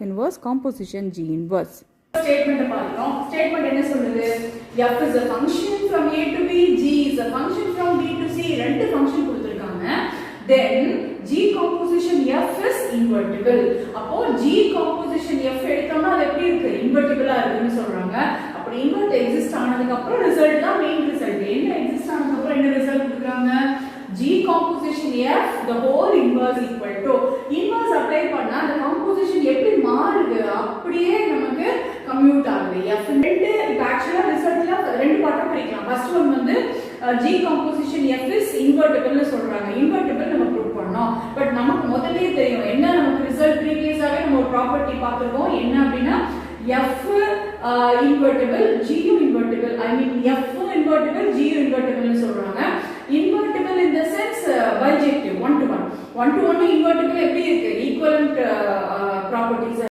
inverse, composition G inverse. Statement பார்த்தோம். Statement என்ன சொல்லுது? F is a function from A to B, G is a function from B to C. ரெண்டு function கொடுத்திருக்காங்க. Then G composition F is invertible. அப்போ G composition F எடுத்தோம்னா அது எப்படி இருக்கு? Invertible-ஆ இருக்குன்னு சொல்றாங்க. அப்படி invert exist ஆனதுக்கு அப்புறம் result தான் main result. என்ன exist ஆனதுக்கு அப்புறம் என்ன result கொடுக்கறாங்க? G composition F the whole inverse equal to inverse apply பண்ணா அந்த composition எப்படி மாறுது அப்படியே நமக்கு கம்யூட் ஆகுது. F ரெண்டு இப்ப एक्चुअली ரிசல்ட்ல ரெண்டு பார்ட்டா பிரிக்கலாம். ஃபர்ஸ்ட் ஒன் வந்து G composition F is invertible னு சொல்றாங்க. invertible நம்ம ப்ரூவ் பண்ணோம். பட் நமக்கு முதல்லயே தெரியும் என்ன நமக்கு ரிசல்ட் ப்ரீவியஸாவே நம்ம ஒரு ப்ராப்பர்ட்டி பார்த்திருக்கோம். என்ன அப்படினா F invertible G invertible I mean F invertible G invertible னு சொல்றாங்க. invertible in the sense bijective 1 to 1 1 to 1 invertible எப்படி இருக்கு equivalent properties